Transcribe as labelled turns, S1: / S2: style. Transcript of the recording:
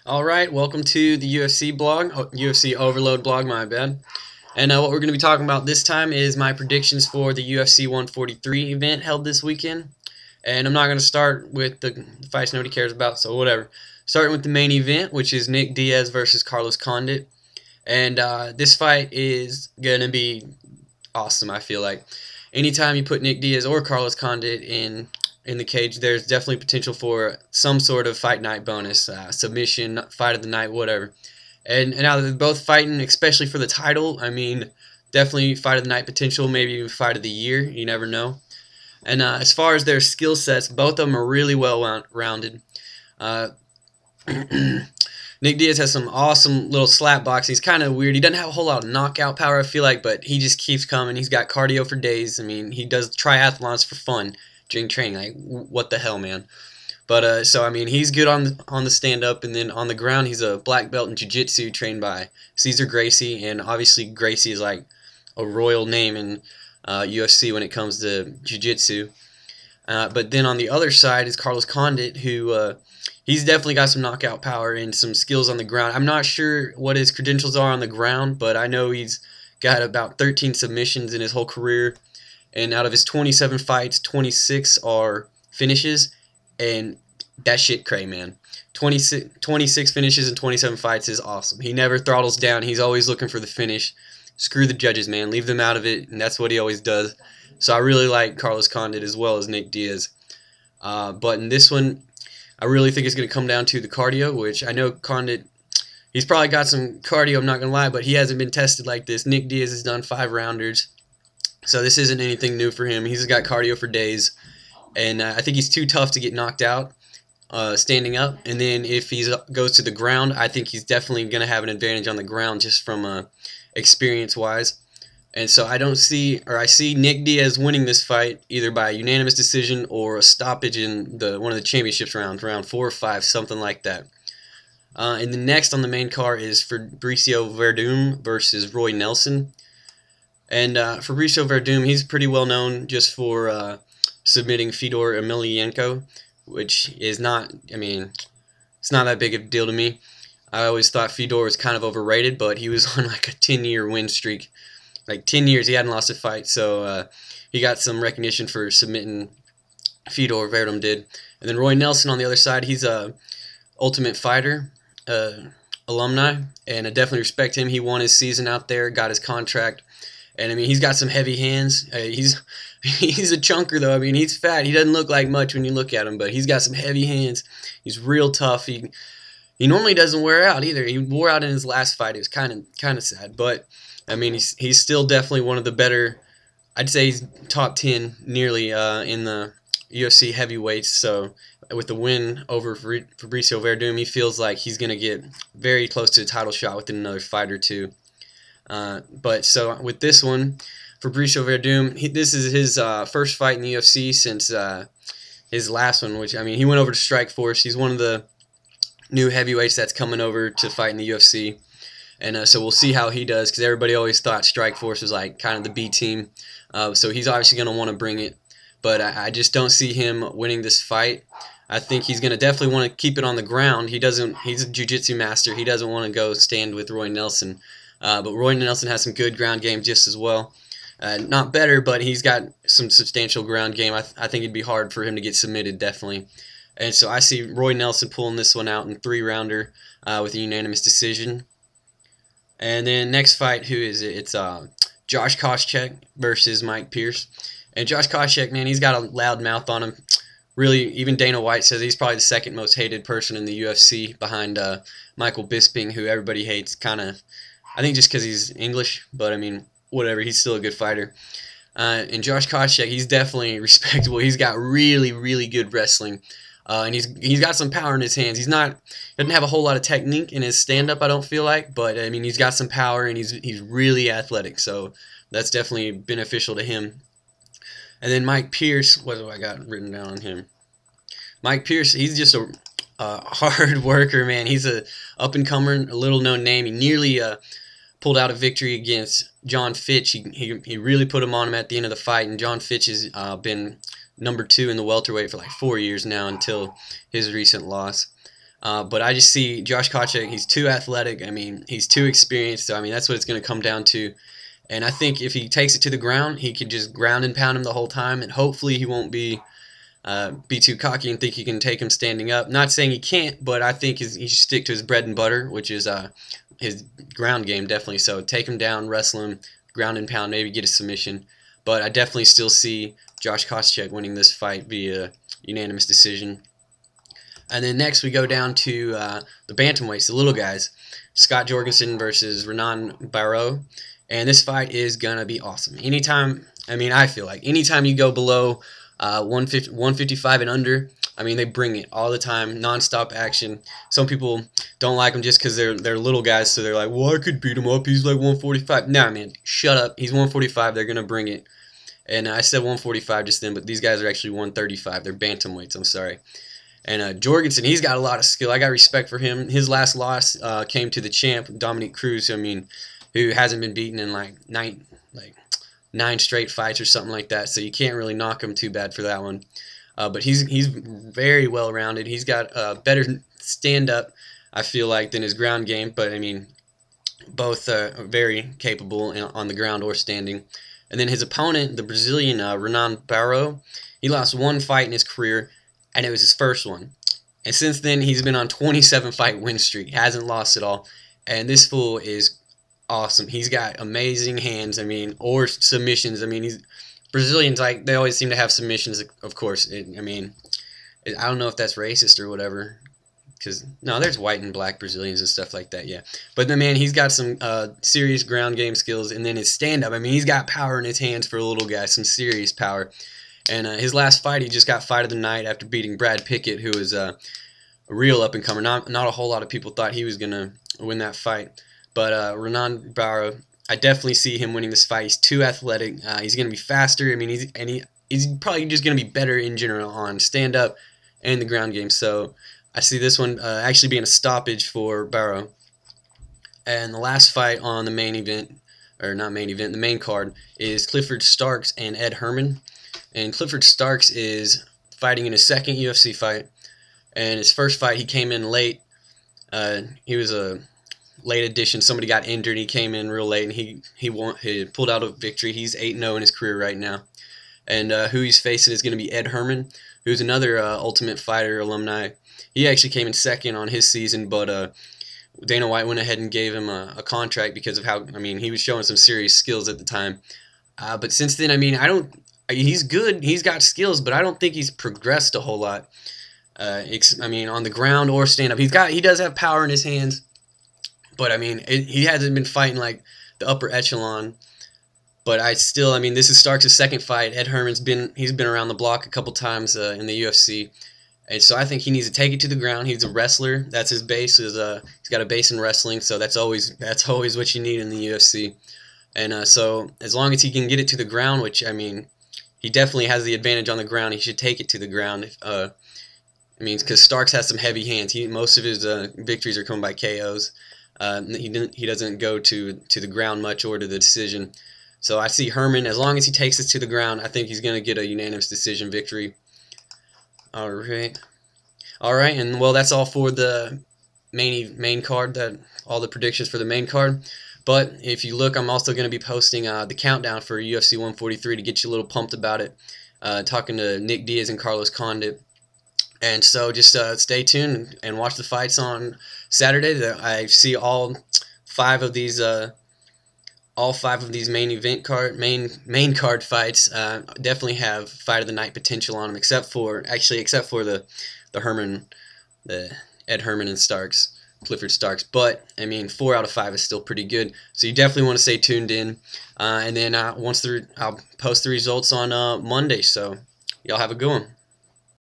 S1: Alright, welcome to the UFC blog, UFC Overload blog, my bad. And what we're going to be talking about this time is my predictions for the UFC 143 event held this weekend. And I'm not going to start with the fights nobody cares about, so whatever. Starting with the main event, which is Nick Diaz versus Carlos Condit. And this fight is going to be awesome, I feel like. Anytime you put Nick Diaz or Carlos Condit in the cage, there's definitely potential for some sort of fight night bonus, submission, fight of the night, whatever. And now that they're both fighting, especially for the title, I mean, definitely fight of the night potential, maybe even fight of the year. You never know. And as far as their skill sets, both of them are really well rounded. Uh, Nick Diaz has some awesome little slap boxing. He's kind of weird. He doesn't have a whole lot of knockout power, I feel like, but he just keeps coming. He's got cardio for days. I mean, he does triathlons for fun during training. Like, what the hell, man? But so I mean, he's good on the stand up, and then on the ground, he's a black belt in jiu-jitsu trained by Cesar Gracie, and obviously Gracie is like a royal name in UFC when it comes to jiu-jitsu. But then on the other side is Carlos Condit, who he's definitely got some knockout power and some skills on the ground. I'm not sure what his credentials are on the ground, but I know he's got about 13 submissions in his whole career, and out of his 27 fights, 26 are finishes, and that shit cray, man. 26 finishes and 27 fights is awesome. He never throttles down. He's always looking for the finish. Screw the judges, man. Leave them out of it, and that's what he always does. So I really like Carlos Condit as well as Nick Diaz. But in this one, I really think it's going to come down to the cardio, which I know Condit, he's probably got some cardio, I'm not going to lie, but he hasn't been tested like this. Nick Diaz has done 5 rounders, so this isn't anything new for him. He's got cardio for days, and I think he's too tough to get knocked out standing up. And then if he goes to the ground, I think he's definitely going to have an advantage on the ground just from experience-wise. And so I see Nick Diaz winning this fight either by a unanimous decision or a stoppage in one of the championships rounds, round 4 or 5, something like that. And the next on the main card is Fabricio Verdum versus Roy Nelson. And Fabricio Verdum, he's pretty well known just for submitting Fedor Emelianenko, which is not, I mean, it's not that big of a deal to me. I always thought Fedor was kind of overrated, but he was on like a 10-year win streak. Like 10 years he hadn't lost a fight, so he got some recognition for submitting Fedor. Verdum did. And then Roy Nelson on the other side, he's a Ultimate Fighter alumni, and I definitely respect him. He won his season out there, got his contract, and I mean he's got some heavy hands. He's a chunker though. I mean he's fat. He doesn't look like much when you look at him, but he's got some heavy hands. He's real tough. He normally doesn't wear out either. He wore out in his last fight. It was kind of sad, but I mean, he's still definitely one of the better. I'd say he's top 10 nearly in the UFC heavyweights. So with the win over Fabricio Verdum, he feels like he's going to get very close to a title shot within another fight or two. But so with this one, Fabricio Verdum, this is his first fight in the UFC since his last one, which, I mean, he went over to Strikeforce. He's one of the new heavyweights that's coming over to fight in the UFC. And so we'll see how he does, because everybody always thought Strikeforce was like kind of the B team. So he's obviously going to want to bring it. But I just don't see him winning this fight. I think he's going to definitely want to keep it on the ground. He's a jiu-jitsu master. He doesn't want to go stand with Roy Nelson. But Roy Nelson has some good ground game just as well. Not better, but he's got some substantial ground game. I think it'd be hard for him to get submitted, definitely. And so I see Roy Nelson pulling this one out in 3-rounder with a unanimous decision. And then next fight, who is it? It's Josh Koscheck versus Mike Pierce. And Josh Koscheck, man, he's got a loud mouth on him. Really, even Dana White says he's probably the second most hated person in the UFC behind Michael Bisping, who everybody hates. Kind of, I think just because he's English, but I mean, whatever. He's still a good fighter. And Josh Koscheck, he's definitely respectable. He's got really, really good wrestling. And he's got some power in his hands. Doesn't have a whole lot of technique in his stand-up, I don't feel like, but I mean he's got some power and he's really athletic, so that's definitely beneficial to him. And then Mike Pierce, what do I got written down on him? Mike Pierce, he's just a hard worker, man. He's a up-and-comer, a little-known name. He nearly pulled out a victory against John Fitch. He really put him on him at the end of the fight, and John Fitch has been number 2 in the welterweight for like 4 years now until his recent loss. But I just see Josh Koscheck. He's too athletic. I mean, he's too experienced. So I mean, that's what it's going to come down to. And I think if he takes it to the ground, he could just ground and pound him the whole time, and hopefully he won't be too cocky and think he can take him standing up. Not saying he can't, but I think he should stick to his bread and butter, which is his ground game, definitely. So take him down, wrestle him, ground and pound, maybe get a submission. But I definitely still see Josh Koscheck winning this fight via unanimous decision. And then next we go down to the bantamweights, the little guys. Scott Jorgensen versus Renan Barrow. And this fight is going to be awesome. I feel like anytime you go below 155 and under, I mean, they bring it all the time, non-stop action. Some people don't like him just because they're little guys, so they're like, well, I could beat him up. He's like 145. Nah, man, shut up. He's 145. They're going to bring it. And I said 145 just then, but these guys are actually 135. They're bantamweights, I'm sorry. And Jorgensen, he's got a lot of skill. I got respect for him. His last loss came to the champ, Dominic Cruz, I mean, who hasn't been beaten in like nine straight fights or something like that, so you can't really knock him too bad for that one. But he's very well rounded. He's got better stand up, I feel like, than his ground game. But I mean, both are very capable on the ground or standing. And then his opponent, the Brazilian Renan Barrow, he lost one fight in his career, and it was his first one. And since then, he's been on 27-fight win streak. Hasn't lost at all. And this fool is awesome. He's got amazing hands, I mean, or submissions. I mean, Brazilians, like, they always seem to have submissions, of course. I don't know if that's racist or whatever, because, no, there's white and black Brazilians and stuff like that, yeah. But the man, he's got some serious ground game skills, and then his stand-up, I mean, he's got power in his hands for a little guy, some serious power. And his last fight, he just got fight of the night after beating Brad Pickett, who is a real up-and-comer. Not a whole lot of people thought he was going to win that fight. But Renan Barrow, I definitely see him winning this fight. He's too athletic. He's going to be faster. I mean, he's probably just going to be better in general on stand-up and the ground game. So I see this one actually being a stoppage for Barrow. And the last fight on the main event, or not main event, the main card, is Clifford Starks and Ed Herman. And Clifford Starks is fighting in his second UFC fight. And his first fight, he came in late. He was a late addition. Somebody got injured. He came in real late, and he pulled out a victory. He's 8-0 in his career right now. And who he's facing is going to be Ed Herman, who's another Ultimate Fighter alumni. He actually came in second on his season, but Dana White went ahead and gave him a contract because of how, I mean, he was showing some serious skills at the time. But since then, I mean, he's good. He's got skills, but I don't think he's progressed a whole lot. I mean, on the ground or stand-up. He does have power in his hands. But, I mean, he hasn't been fighting, like, the upper echelon. But I mean, this is Starks' second fight. Ed Herman's been around the block a couple times in the UFC. And so I think he needs to take it to the ground. He's a wrestler. That's his base. He's got a base in wrestling, so that's always what you need in the UFC. And so as long as he can get it to the ground, which, I mean, he definitely has the advantage on the ground, he should take it to the ground. I mean, because Starks has some heavy hands. Most of his victories are coming by KOs. He doesn't go to the ground much or to the decision. So I see Herman, as long as he takes it to the ground, I think he's going to get a unanimous decision victory. All right, and well, that's all for the main card. All the predictions for the main card. But if you look, I'm also going to be posting the countdown for UFC 143 to get you a little pumped about it. Talking to Nick Diaz and Carlos Condit. And so just stay tuned and watch the fights on Saturday. I see all five of these main card fights definitely have fight of the night potential on them, except for the Ed Herman and Clifford Starks. But I mean, 4 out of 5 is still pretty good. So you definitely want to stay tuned in. And then I'll post the results on Monday. So y'all have a good one.